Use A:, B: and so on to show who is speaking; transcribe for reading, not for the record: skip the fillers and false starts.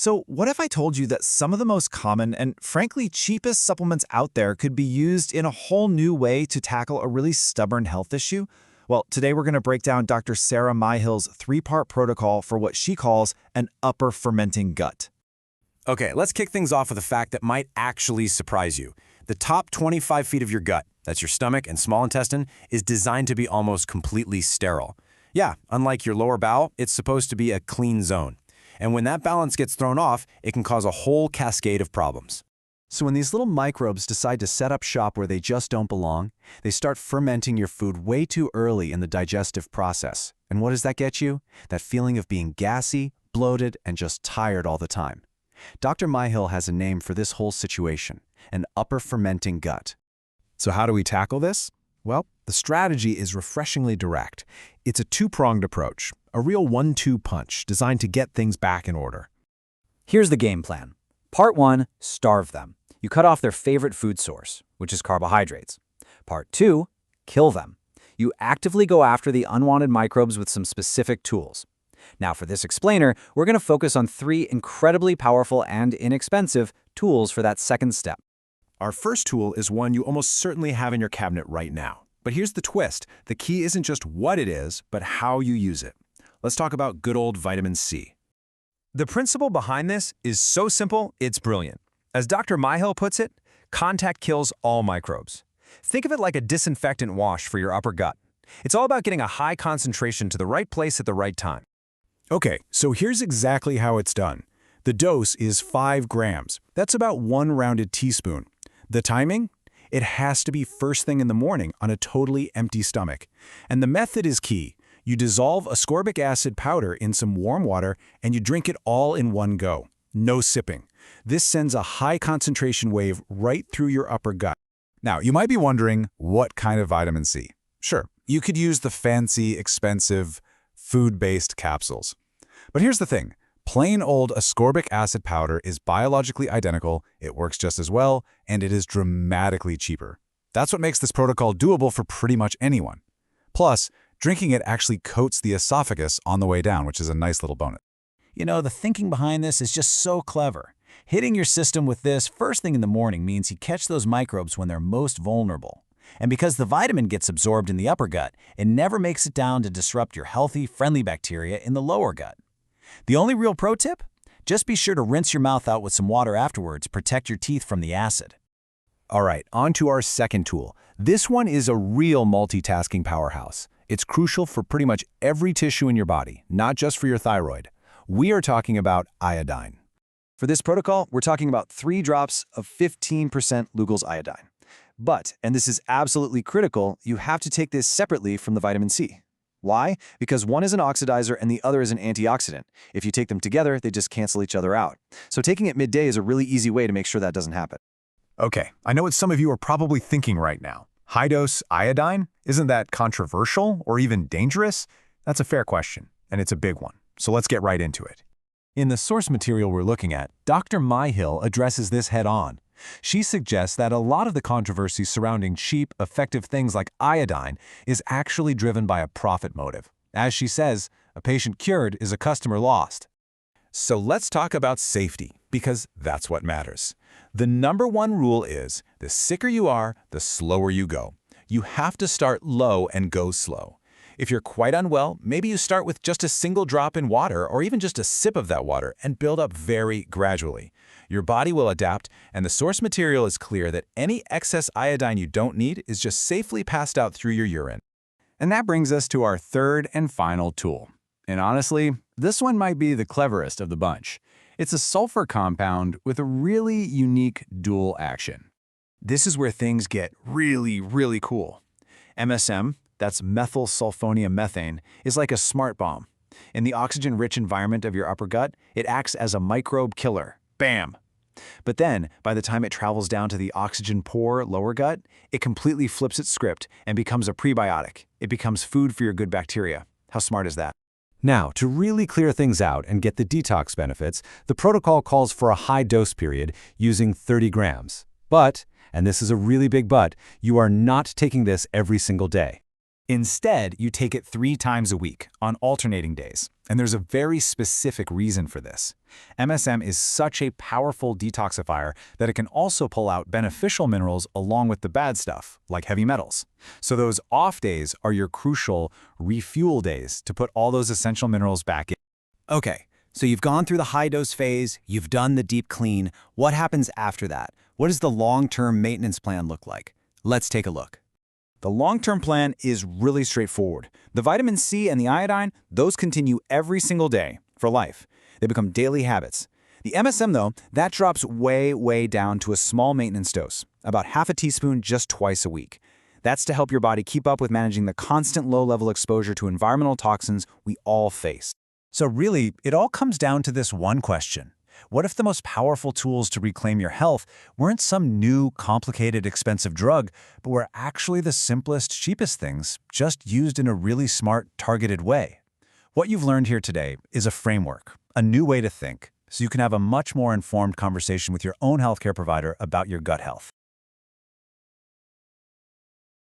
A: So what if I told you that some of the most common and frankly cheapest supplements out there could be used in a whole new way to tackle a really stubborn health issue? Well, today we're going to break down Dr. Sarah Myhill's three-part protocol for what she calls an upper fermenting gut.
B: Okay, let's kick things off with a fact that might actually surprise you. The top 25 feet of your gut, that's your stomach and small intestine, is designed to be almost completely sterile. Yeah, unlike your lower bowel, it's supposed to be a clean zone. And when that balance gets thrown off, it can cause a whole cascade of problems.
C: So when these little microbes decide to set up shop where they just don't belong, they start fermenting your food way too early in the digestive process. And what does that get you? That feeling of being gassy, bloated, and just tired all the time. Dr. Myhill has a name for this whole situation, an upper fermenting gut.
D: So how do we tackle this? Well, the strategy is refreshingly direct. It's a two-pronged approach, a real 1-2 punch designed to get things back in order.
E: Here's the game plan. Part 1, starve them. You cut off their favorite food source, which is carbohydrates. Part 2, kill them. You actively go after the unwanted microbes with some specific tools. Now for this explainer, we're going to focus on 3 incredibly powerful and inexpensive tools for that second step.
D: Our first tool is one you almost certainly have in your cabinet right now. But here's the twist. The key isn't just what it is, but how you use it. Let's talk about good old vitamin C.
F: The principle behind this is so simple, it's brilliant. As Dr. Myhill puts it, contact kills all microbes. Think of it like a disinfectant wash for your upper gut. It's all about getting a high concentration to the right place at the right time.
D: Okay, so here's exactly how it's done. The dose is 5 grams. That's about 1 rounded teaspoon. The timing? It has to be first thing in the morning on a totally empty stomach. And the method is key. You dissolve ascorbic acid powder in some warm water and you drink it all in one go. No sipping. This sends a high concentration wave right through your upper gut. Now, you might be wondering, what kind of vitamin C? Sure, you could use the fancy, expensive, food-based capsules. But here's the thing. Plain old ascorbic acid powder is biologically identical, it works just as well, and it is dramatically cheaper. That's what makes this protocol doable for pretty much anyone. Plus, drinking it actually coats the esophagus on the way down, which is a nice little bonus.
A: You know, the thinking behind this is just so clever. Hitting your system with this first thing in the morning means you catch those microbes when they're most vulnerable. And because the vitamin gets absorbed in the upper gut, it never makes it down to disrupt your healthy, friendly bacteria in the lower gut. The only real pro tip? Just be sure to rinse your mouth out with some water afterwards to protect your teeth from the acid.
D: All right, on to our second tool. This one is a real multitasking powerhouse. It's crucial for pretty much every tissue in your body, not just for your thyroid. We are talking about iodine.
C: For this protocol, we're talking about 3 drops of 15% Lugol's iodine. But, and this is absolutely critical, you have to take this separately from the vitamin C. Why? Because one is an oxidizer and the other is an antioxidant. If you take them together, they just cancel each other out. So taking it midday is a really easy way to make sure that doesn't happen.
D: Okay, I know what some of you are probably thinking right now. High-dose iodine? Isn't that controversial or even dangerous? That's a fair question, and it's a big one. So let's get right into it. In the source material we're looking at, Dr. Myhill addresses this head-on. She suggests that a lot of the controversy surrounding cheap, effective things like iodine is actually driven by a profit motive. As she says, a patient cured is a customer lost. So let's talk about safety, because that's what matters. The #1 rule is, the sicker you are, the slower you go. You have to start low and go slow. If you're quite unwell, maybe you start with just a single drop in water or even just a sip of that water and build up very gradually. Your body will adapt, and the source material is clear that any excess iodine you don't need is just safely passed out through your urine. And that brings us to our third and final tool. And honestly, this one might be the cleverest of the bunch. It's a sulfur compound with a really unique dual action. This is where things get really cool. MSM, that's methyl sulfonium methane, is like a smart bomb. In the oxygen-rich environment of your upper gut, it acts as a microbe killer. Bam! But then, by the time it travels down to the oxygen-poor lower gut, it completely flips its script and becomes a prebiotic. It becomes food for your good bacteria. How smart is that? Now, to really clear things out and get the detox benefits, the protocol calls for a high dose period using 30 grams. But, and this is a really big but, you are not taking this every single day.
A: Instead, you take it 3 times a week on alternating days, and there's a very specific reason for this. MSM is such a powerful detoxifier that it can also pull out beneficial minerals along with the bad stuff, like heavy metals. So those off days are your crucial refuel days to put all those essential minerals back in.
B: Okay, so you've gone through the high-dose phase, you've done the deep clean. What happens after that? What does the long-term maintenance plan look like? Let's take a look.
E: The long-term plan is really straightforward. The vitamin C and the iodine, those continue every single day for life. They become daily habits. The MSM, though, that drops way down to a small maintenance dose, about half a teaspoon just twice a week. That's to help your body keep up with managing the constant low-level exposure to environmental toxins we all face.
A: So really, it all comes down to this one question. What if the most powerful tools to reclaim your health weren't some new, complicated, expensive drug, but were actually the simplest, cheapest things, just used in a really smart, targeted way? What you've learned here today is a framework, a new way to think, so you can have a much more informed conversation with your own healthcare provider about your gut health.